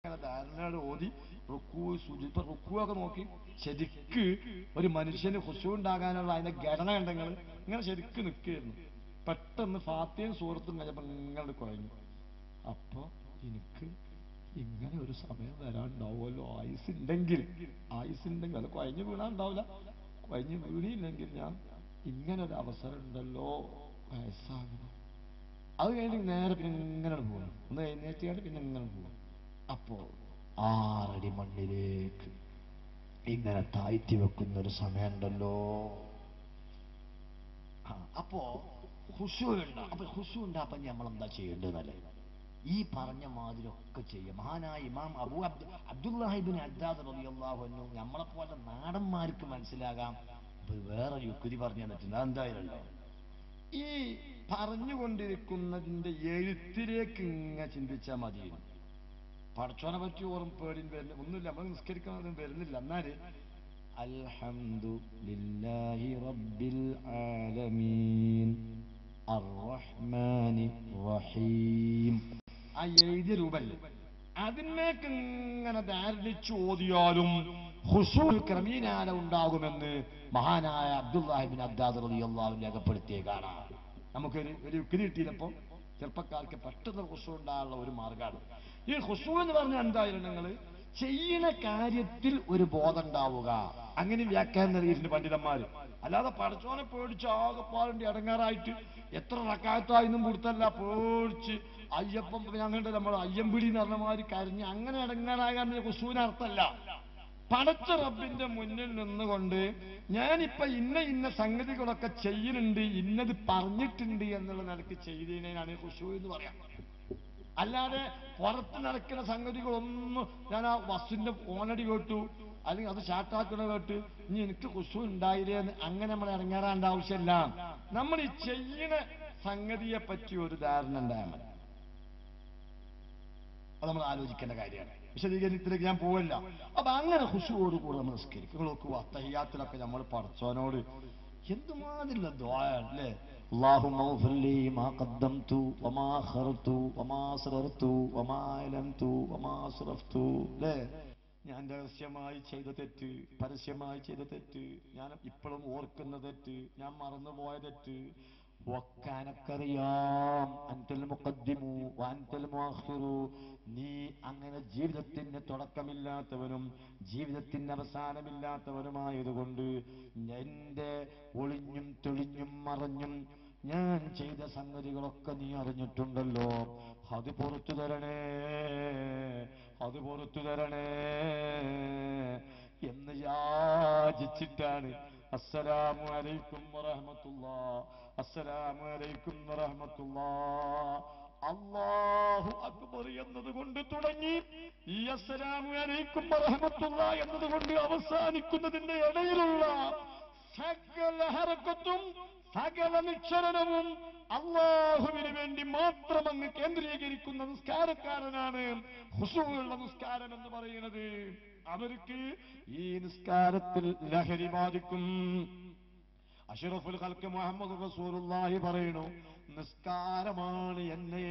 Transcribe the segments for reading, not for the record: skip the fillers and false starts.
ധാരണയോട് ഓതി റുക്കൂ സുജൂദ്. ഇപ്പൊ റുക്കൂ ഒക്കെ നോക്കി ശരിക്ക് ഒരു മനുഷ്യന് ഖുശൂ ഉണ്ടാകാനുള്ള അതിന്റെ ഘടന ഉണ്ടെങ്കിൽ ഇങ്ങനെ ശരിക്ക് നിൽക്കുകയായിരുന്നു. പെട്ടെന്ന് ഫാത്തിഹയും സൂറത്തും കഴിഞ്ഞപ്പോ ഇങ്ങനെ കുഴഞ്ഞു. അപ്പൊ എനിക്ക് ഇങ്ങനെ ഒരു സമയം വരാനുണ്ടാവുമല്ലോ, ആയുസുണ്ടെങ്കിൽ അത് കുഴഞ്ഞു വീണാ ഉണ്ടാവില്ല. കുഴഞ്ഞു വീണിയില്ലെങ്കിൽ ഞാൻ ഇങ്ങനെ ഒരു അവസരം ഉണ്ടല്ലോ, വയസ്സാകണം. അത് കഴിഞ്ഞ് നേരെ പിന്നെ ഇങ്ങനെ പോകണം, ഒന്ന് എഴുന്നേറ്റാണ്ട് പിന്നെ ഇങ്ങനെ പോകും. അപ്പോ 6 അടി മണ്ണിലേക്ക് ഇങ്ങനെ താഴ്ത്തി വെക്കുന്ന ഒരു സമയമുണ്ടല്ലോ. അപ്പോ ഖുശൂ ഉണ്ട്. അപ്പൊ ഖുശൂ ഉണ്ടാപ്പൊ നമ്മൾ എന്താ ചെയ്യേണ്ടതല്ലേ? ഈ പറഞ്ഞ മാതിരി ഒക്കെ ചെയ്യും. മഹാനായ ഇമാം അബ്ദുല്ലാഹിബ്നു അദ്ദാദ് റളിയല്ലാഹു അൻഹു നമ്മളെ പോലെ നാടന്മാർക്ക് മനസ്സിലാകാം വേറെ യുക്തി പറഞ്ഞു തന്നിട്ടുണ്ട്. അതെന്തായാലും ഈ പറഞ്ഞുകൊണ്ടിരിക്കുന്നതിന്റെ എഴുത്തിലേക്ക് ഇങ്ങനെ ചിന്തിച്ചാൽ മതി. പടച്ചോനെ പറ്റി ഓർമ്മ പേടിയും വരുന്ന ഒന്നുമില്ല, നമ്മൾ നിസ്കരിക്കുന്നതും വരുന്നില്ല. എന്നാല് അൽഹംദുലില്ലാഹി റബ്ബിൽ ആലമീൻ അർറഹ്മാനി റഹീം, ആ എഴുതിയ രൂപല്ലേ, അതിനേക്ക് ഇങ്ങനെ ധാരണിച്ചു ഓതിയാലും ഖുശൂഉ ക്രമീനാല ഉണ്ടാകുമെന്ന് മഹാനായ അബ്ദുല്ലാഹിബ്നു അദ്ദാദ് റളിയല്ലാഹു അൻഹു രേഖപ്പെടുത്തിയ കാണാം. നമുക്കൊരു യുക്തി കിട്ടിയില്ലപ്പോ ചെറുപ്പക്കാർക്ക് പെട്ടെന്ന് ഖുശൂഉ ഉണ്ടാകാനുള്ള ഒരു മാർഗമാണ് ഈ ഖുശൂഉ എന്ന് പറഞ്ഞാൽ. എന്തായാലും നിങ്ങൾ ചെയ്യുന്ന കാര്യത്തിൽ ഒരു ബോധം ഉണ്ടാവുക, അങ്ങനെ വ്യാഖ്യാനം നൽകിയിട്ടുണ്ട് പണ്ഡിതന്മാര്. അല്ലാതെ പടച്ചോനെ പേടിച്ച് ആകെപ്പാടിന്റെ ഇടങ്ങാറായിട്ട് എത്ര റക്കായത്തായിന്നും കൊടുത്തല്ല പേടിച്ച് അയ്യപ്പം ഞങ്ങളുടെ നമ്മൾ അയ്യമ്പിടി എന്ന് പറഞ്ഞ മാതിരി കരഞ്ഞ് അങ്ങനെ ഇടങ്ങാറാകാൻ ഖുശൂഇന് അർത്ഥമല്ല. പടച്ച റബ്ബിന്റെ മുന്നിൽ നിന്നുകൊണ്ട് ഞാനിപ്പൊ ഇന്ന സംഗതികളൊക്കെ ചെയ്യുന്നുണ്ട്, ഇന്നത് പറഞ്ഞിട്ടുണ്ട് എന്നുള്ള നിലക്ക് ചെയ്തതിനാണ് ഖുശൂഉ എന്ന് പറയാം. അല്ലാതെ പുറത്ത് നടക്കുന്ന സംഗതികളൊന്നും ഞാൻ ആ ബസ്സിന്റെ ഓണടി കേട്ടു അല്ലെങ്കിൽ അത് ചാട്ടാക്കണ കേട്ട് ഇനി എനിക്ക് ഖുശൂഉ ഉണ്ടായില്ലേന്ന് അങ്ങനെ നമ്മൾ ഇറങ്ങാറാണ്ട ആവശ്യമില്ല. നമ്മൾ ഈ ചെയ്യണ സംഗതിയെ പറ്റി ഒരു ധാരണ ഉണ്ടായാൽ മതി. അത് നമ്മൾ ആലോചിക്കേണ്ട കാര്യമാണ്. വിശദീകരണത്തിലേക്ക് ഞാൻ പോവല്ല. അപ്പൊ അങ്ങനെ ഖുശൂഅോട് കൂടെ നമ്മൾ നിസ്കരിക്കും. നിങ്ങൾ നോക്കുക, തഹിയ്യാത്തിലൊക്കെ നമ്മൾ പടച്ചോനോട് എന്തുമാതിരിയുള്ള ദുആയാണ് അല്ലേ? അല്ലാഹുമ്മ ഗ്ഫിർ ലീ മാ ഖദ്ദംതു വമാ അഖർതു വമാ അസ്റർതു വമാ അലൻതു വമാ അസ്റഫ്തു. അല്ലേ? ഞാൻ രഹസ്യമായി ചെയ്ത തെറ്റ്, പരസ്യമായി ചെയ്ത തെറ്റ്, ഞാൻ ഇപ്പോഴും ഓർക്കുന്ന തെറ്റ്, ഞാൻ മറന്നുപോയ തെറ്റ് ഒക്കെ അനക്കറിയാം. അൻതൽ മുഖദ്ദിമു വഅൻതൽ മുഅഖിറു, നീ അങ്ങനെ ജീവിതത്തിന് തുടക്കമില്ലാത്തവനും ജീവിതത്തിന് അവസാനമില്ലാത്തവനുമായതുകൊണ്ട് എന്റെ ഒളിഞ്ഞും തെളിഞ്ഞും മറഞ്ഞും ഞാൻ ചെയ്ത സംഗതികളൊക്കെ നീ അറിഞ്ഞിട്ടുണ്ടല്ലോ. അത് പുറത്തു തരണേ, അത് പുറത്തു തരണേ എന്ന് യാചിച്ചിട്ടാണ് അസ്സലാമു അലൈക്കും വറഹ്മത്തുള്ളാഹ്, അസ്സലാമു അലൈക്കും വറഹ്മത്തുള്ളാഹ്, അല്ലാഹു അക്ബർ എന്നതുകൊണ്ട് തുടങ്ങി ഈ അസ്സലാമു അലൈക്കും വറഹ്മത്തുള്ളാഹി എന്നതുകൊണ്ട് അവസാനിക്കുന്നതിന്റെ ഇടയിലുള്ള സകല ഹറക്കത്തും സകല നിക്ഷരണവും അള്ളാഹുവിന് വേണ്ടി മാത്രം അങ്ങ് കേന്ദ്രീകരിക്കുന്ന നിസ്കാരക്കാരനാണ് ഖുശൂഉള്ള നിസ്കാരം എന്ന് പറയുന്നത്. അവർക്ക് ഈ നിസ്കാരത്തിൽ ലഹരി ബാധിക്കും. അഷ്റഫുൽ ഖൽഖ് മുഹമ്മദ് റസൂലുള്ളാഹി പറയുന്നു, നിസ്കാരമാണ് എന്നെ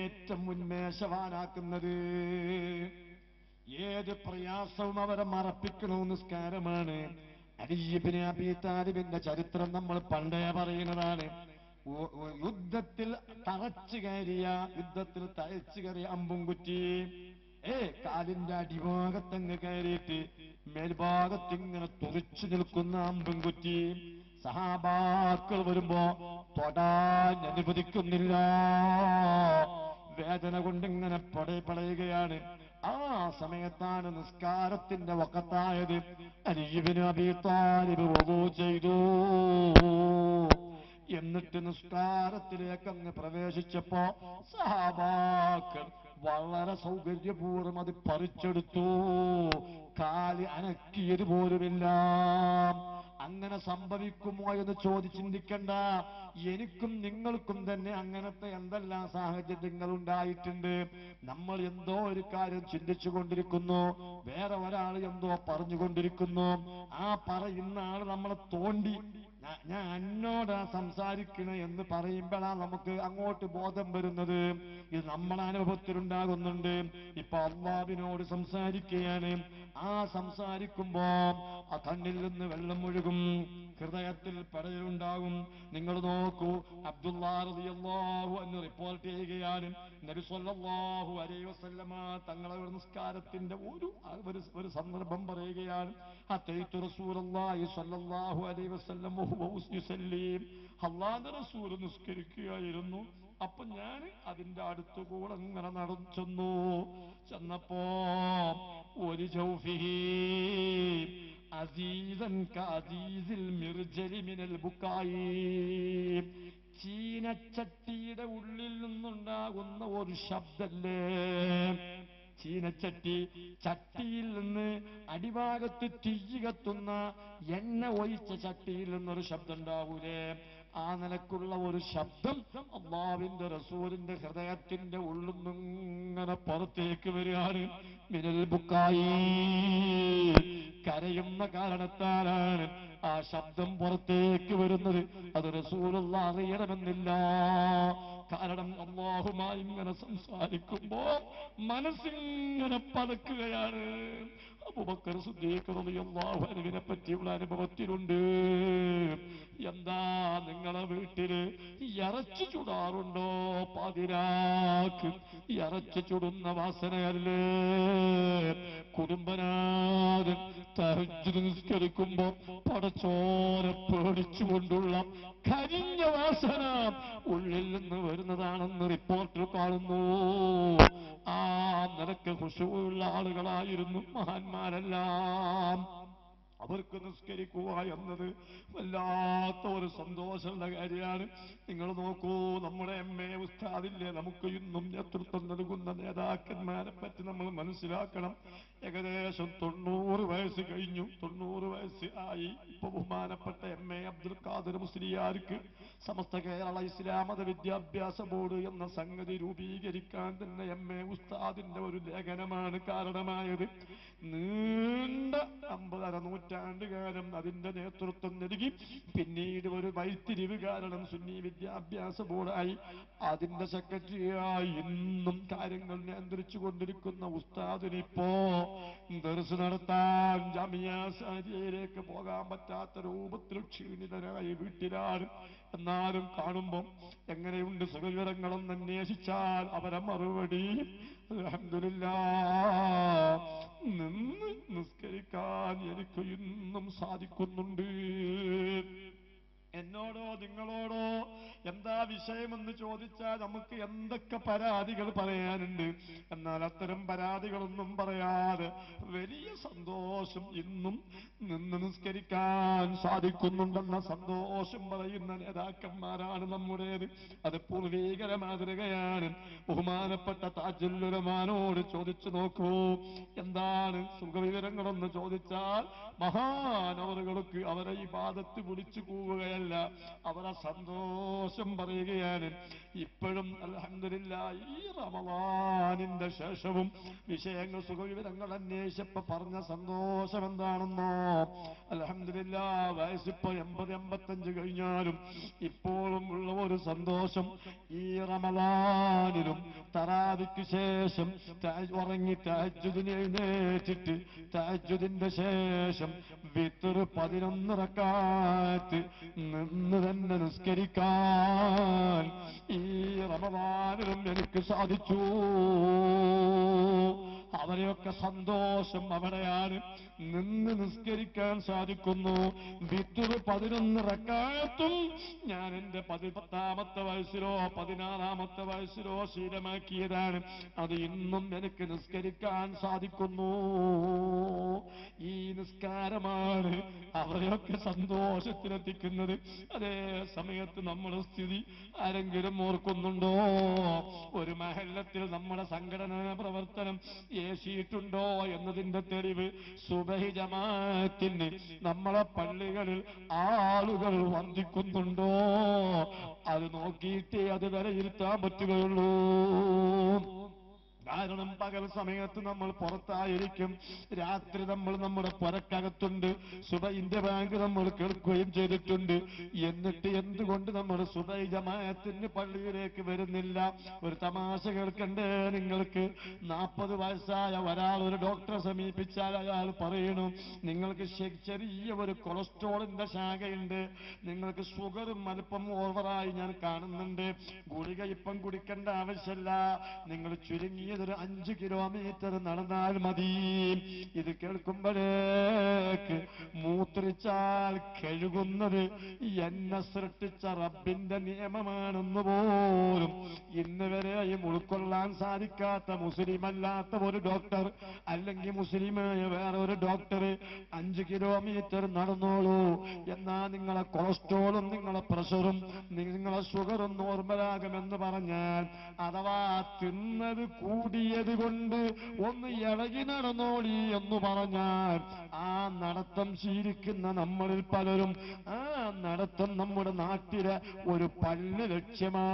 ഏറ്റവും ഉന്മേഷവാനാക്കുന്നത്. ഏത് പ്രയാസവും അവരെ മറപ്പിക്കണോ നിസ്കാരമാണ്. അലി ഇബ്നു അബീ താലിബിന്റെ ചരിത്രം നമ്മൾ പണ്ടേ പറയുന്നതാണ്. യുദ്ധത്തിൽ തറച്ചു കയറിയ അമ്പും കുറ്റി കാലിന്റെ അടിഭാഗത്തങ്ങ് കയറിയിട്ട് മേൽഭാഗത്തിങ്ങനെ തുറിച്ചു നിൽക്കുന്ന അമ്പും കുറ്റി സഹാബാക്കൾ വരുമ്പോ തൊടാൻ അനുവദിക്കുന്നില്ല. വേദന കൊണ്ടിങ്ങനെ പടയുകയാണ്. ആ സമയത്താണ് നിസ്കാരത്തിന്റെ വഖത്തായത്. അലി ഇബ്നു അബീ താലിബ് വുളൂ ചെയ്തു. എന്നിട്ട് നിസ്കാരത്തിലേക്ക് അങ്ങ് പ്രവേശിച്ചപ്പോ സഹാബാക്കൾ വളരെ സൗകര്യപൂർവ്വം അത് പറിച്ചെടുത്തു. കാല് അനക്കിയത് പോലുമില്ല. അങ്ങനെ സംഭവിക്കുമോ എന്ന് ചിന്തിക്കണ്ട. എനിക്കും നിങ്ങൾക്കും തന്നെ അങ്ങനത്തെ എന്തെല്ലാം സാഹചര്യങ്ങൾ ഉണ്ടായിട്ടുണ്ട്. നമ്മൾ എന്തോ ഒരു കാര്യം ചിന്തിച്ചു കൊണ്ടിരിക്കുന്നു, വേറെ ഒരാൾ എന്തോ പറഞ്ഞുകൊണ്ടിരിക്കുന്നു. ആ പറയുന്ന ആള് നമ്മളെ തോണ്ടി ഞാൻ എന്നോടാ സംസാരിക്കണ എന്ന് പറയുമ്പോഴാ നമുക്ക് അങ്ങോട്ട് ബോധം വരുന്നത്. ഇത് നമ്മളെ അനുഭവത്തിലുണ്ടാകുന്നുണ്ട്. ഇപ്പൊ അള്ളാഹുവിനോട് സംസാരിക്കുകയാണ്. ആ സംസാരിക്കുമ്പോ ആ കണ്ണിൽ നിന്ന് വെള്ളം ഒഴുകും, ഹൃദയത്തിൽ പടലുണ്ടാകും. നിങ്ങൾ നോക്കൂ, അബ്ദുല്ലാഹ് റളിയല്ലാഹു അൻഹു റിപ്പോർട്ട് ചെയ്യുകയാണ്, നബി സല്ലല്ലാഹു അലൈഹി വസല്ലമ തങ്ങളെ ഒരു നിസ്കാരത്തിന്റെ ഒരു സന്ദർഭം പറയുകയാണ്. അത്തൈതു റസൂലുള്ളാഹി സ്വല്ലല്ലാഹു അലൈഹി വസല്ലം വഹുവ യുസല്ലി. അല്ലാഹുവിന്റെ റസൂൽ നിസ്കരിക്കുകയായിരുന്നു. അപ്പൊ ഞാൻ അതിന്റെ അടുത്തുകൂടെ ഇങ്ങനെ നടന്നു ചെന്നപ്പോ ഒരു ജൗഫിഹി അസീസൻ കഅസീസിൽ മിർജലി മിനൽ ബുക്കായി. ചീനച്ചട്ടിയുടെ ഉള്ളിൽ നിന്നുണ്ടാകുന്ന ഒരു ശബ്ദല്ലേ, ചീനച്ചട്ടി, ചട്ടിയിൽ നിന്ന് അടിഭാഗത്ത് തീ കത്തുന്ന എണ്ണ ഒഴിച്ച ചട്ടിയിൽ നിന്നൊരു ശബ്ദം ഉണ്ടാവൂലേ, ആ നിലക്കുള്ള ഒരു ശബ്ദം അല്ലാഹുവിന്റെ റസൂലിന്റെ ഹൃദയത്തിന്റെ ഉള്ളിൽ നിന്നിങ്ങനെ പുറത്തേക്ക് വരികയാണ്. മിനൽ ബുക്കായി, കരയുന്ന കാരണത്താലാണ് ആ ശബ്ദം പുറത്തേക്ക് വരുന്നത്. അത് റസൂലുള്ളാഹി അറിയണമെന്നില്ല. കാരണം അല്ലാഹുമായി ഇങ്ങനെ സംസാരിക്കുമ്പോ മനസ്സിങ്ങനെ പതക്കുകയാണ്. അബൂബക്കർ സിദ്ദീഖ് റളിയല്ലാഹു അൻഹുവിനെ പറ്റിയുള്ള അനുഭവത്തിലുണ്ട്. എന്താ നിങ്ങളെ വീട്ടില് ഇറച്ചി ചുടാറുണ്ടോ? പാതിരാക്ക് ഇറച്ചി ചുടുന്ന വാസനയല്ലേ? കുടുംബനാഥൻ തഹജ്ജുദ് നിസ്കരിക്കുമ്പോ പടച്ചോനെ പേടിച്ചുകൊണ്ടുള്ള കരിഞ്ഞ വാസന ഉള്ളിൽ നിന്ന് വരുന്നതാണെന്ന് റിപ്പോർട്ടിൽ കാണുന്നു. ആ നിലക്ക് ഖുശൂഉള്ള ആളുകളായിരുന്നു മഹാന്മാരെല്ലാം. അവർക്ക് നിസ്കരിക്കുക എന്നത് വല്ലാത്ത ഒരു സന്തോഷമുള്ള കാര്യമാണ്. നിങ്ങൾ നോക്കൂ, നമ്മുടെ എം.എ. ഉസ്താദില്ലേ, നമുക്ക് ഇന്നും നേതൃത്വം നൽകുന്ന നേതാക്കന്മാരെ പറ്റി നമ്മൾ മനസ്സിലാക്കണം. ഏകദേശം 90 വയസ്സ് കഴിഞ്ഞു, 90 വയസ്സ് ആയി. ഇപ്പൊ ബഹുമാനപ്പെട്ട എം.എ. അബ്ദുൽ ഖാദിർ മുസ്ലിയാർക്ക് സമസ്ത കേരള ഇസ്ലാം മത വിദ്യാഭ്യാസ ബോർഡ് എന്ന സംഗതി രൂപീകരിക്കാൻ തന്നെ എം.എ. ഉസ്താദിന്റെ ഒരു ലേഖനമാണ് കാരണമായത്. നീണ്ട 50 നൂറ്റാണ്ടുകാലം അതിന്റെ നേതൃത്വം നൽകി. പിന്നീട് ഒരു വഴിത്തിരിവ് കാരണം സുന്നി വിദ്യാഭ്യാസ ബോർഡായി. അതിന്റെ സെക്രട്ടറിയായി ഇന്നും കാര്യങ്ങൾ നിയന്ത്രിച്ചു കൊണ്ടിരിക്കുന്ന ഉസ്താദിനിപ്പോ ദർസ് നടത്താൻ ജാമിയ സാരിയയിലേക്ക് പോകാൻ പറ്റാത്ത രൂപത്തിൽ ക്ഷീണിതനായി വീട്ടിലാണ്. എന്നാലും കാണുമ്പം എങ്ങനെയുണ്ട് സുഖവിവരങ്ങളെന്ന് അന്വേഷിച്ചാൽ അവരെ മറുപടി അൽഹംദുലില്ലാഹ്, നിന്ന് നിസ്കരിക്കാൻ എനിക്ക് ഇന്നും സാധിക്കുന്നുണ്ട്. എന്നോടോ നിങ്ങളോടോ എന്താ വിഷയമെന്ന് ചോദിച്ചാൽ നമുക്ക് എന്തൊക്കെ പരാതികൾ പറയാനുണ്ട്. എന്നാൽ അത്തരം പരാതികളൊന്നും പറയാതെ വലിയ സന്തോഷം ഇന്നും നിന്ന് നിസ്കരിക്കാൻ സാധിക്കുന്നുണ്ടെന്ന സന്തോഷം പറയുന്ന നേതാക്കന്മാരാണ് നമ്മുടേത്. അത് പൂർവീകര മാതൃകയാണ്. ബഹുമാനപ്പെട്ട താജുൽ ഉലമാനോട് ചോദിച്ചു നോക്കൂ, എന്താണ് സുഖവിവരങ്ങളെന്ന് ചോദിച്ചാൽ മഹാനവറുകൾക്ക് അവരെ ഇബാദത്ത് വിളിച്ചു കൂവുകയല്ല, അവരെ സന്തോഷം പറയുകയാണ്. ഇപ്പോഴും അൽഹംദുലില്ലാഹ് ഈ റമളാനിന്റെ ശേഷവും വിഷയങ്ങൾ സുഖവിവരങ്ങൾ അന്വേഷിച്ചപ്പോ പറഞ്ഞ സന്തോഷം എന്താണെന്നോ, അൽഹംദുലില്ലാഹ് വയസ്സിപ്പോ 80-85 കഴിഞ്ഞാലും ഇപ്പോഴും ഉള്ള ഒരു സന്തോഷം, ഈ റമളാനിലും തറാവിക്ക് ശേഷം ഉറങ്ങി തഹജ്ജുദിന് എഴുന്നേറ്റിട്ട് തഹജ്ജുദിന്റെ ശേഷം വിത്ർ 11 റക്അത്ത് നിന്ന് തന്നെ നിസ്കരിക്കാൻ ഈ റമളാനിലും എനിക്ക് സാധിച്ചു. അവരെയൊക്കെ സന്തോഷം അവിടെയാണ്. നിന്ന് നിസ്കരിക്കാൻ സാധിക്കുന്നു. വിത്ർ 11 റക്അത്തും ഞാൻ എന്റെ 10ാമത്തെ വയസ്സിലോ 16ാമത്തെ വയസ്സിലോ ശീലമാക്കിയതാണ്. അത് ഇന്നും എനിക്ക് നിസ്കരിക്കാൻ സാധിക്കുന്നു. ഈ നിസ്കാരമാണ് അവരെയൊക്കെ സന്തോഷത്തിലെത്തിക്കുന്നത്. അതേ സമയത്ത് നമ്മുടെ സ്ഥിതി ആരെങ്കിലും ഓർക്കുന്നുണ്ടോ? ഒരു മഹല്ലത്തിൽ നമ്മുടെ സംഘടനാ പ്രവർത്തനം ഏശിയിട്ടുണ്ടോ എന്നതിന്റെ തെളിവ് സുബഹി ജമാഅത്തിന് നമ്മളെ പള്ളികളിൽ ആളുകൾ വർദ്ധിക്കുന്നുണ്ടോ? അത് നോക്കിയിട്ടേ അത് വിലയിരുത്താൻ പറ്റുകയുള്ളൂ. കാരണം പകൽ സമയത്ത് നമ്മൾ പുറത്തായിരിക്കും, രാത്രി നമ്മൾ നമ്മുടെ പുരക്കകത്തുണ്ട്, സുബൈന്റെ ബാങ്ക് നമ്മൾ കേൾക്കുകയും ചെയ്തിട്ടുണ്ട്. എന്നിട്ട് എന്തുകൊണ്ട് നമ്മൾ സുബൈ ജമാഅത്തിന് പള്ളിയിലേക്ക് വരുന്നില്ല? ഒരു തമാശ കേൾക്കണ്ടേ നിങ്ങൾക്ക്? 40 വയസ്സായ ഒരാൾ ഒരു ഡോക്ടറെ സമീപിച്ചാൽ അയാൾ പറയണു, നിങ്ങൾക്ക് ചെറിയ ഒരു കൊളസ്ട്രോളിന്റെ ശാഖയുണ്ട്, നിങ്ങൾക്ക് ഷുഗറും അല്പം ഓവറായി ഞാൻ കാണുന്നുണ്ട്, ഗുളിക ഇപ്പം കുടിക്കേണ്ട ആവശ്യമില്ല, നിങ്ങൾ ചുരുങ്ങിയതൊരു 5 കിലോമീറ്റർ നടന്നാൽ മതി. ഇത് കേൾക്കുമ്പോഴേക്ക് മൂത്രിച്ചാൽ കഴുകുന്നത് എന്നെ സൃഷ്ടിച്ച റബ്ബിന്റെ നിയമമാണെന്ന് പോലും ഇന്ന് വരെയും ഉൾക്കൊള്ളാൻ സാധിക്കാത്ത മുസ്ലിമല്ലാത്ത ഒരു ഡോക്ടർ, അല്ലെങ്കിൽ മുസ്ലിമായ വേറെ ഒരു ഡോക്ടർ 5 കിലോമീറ്റർ നടന്നോളൂ, എന്നാ നിങ്ങളെ കൊളസ്ട്രോളും നിങ്ങളെ പ്രഷറും നിങ്ങളെ ഷുഗറും നോർമലാകുമെന്ന് പറഞ്ഞാൽ, അഥവാ തിന്നത് കൂടിയത് കൊണ്ട് ഒന്ന് ഇളകി നടന്നോളി എന്ന് പറഞ്ഞാൽ, ആ നടത്തം ശീലിക്കുന്ന നമ്മളിൽ പലരും ആ നടത്തം നമ്മുടെ നാട്ടിലെ ഒരു പല്ല് ലക്ഷ്യമാ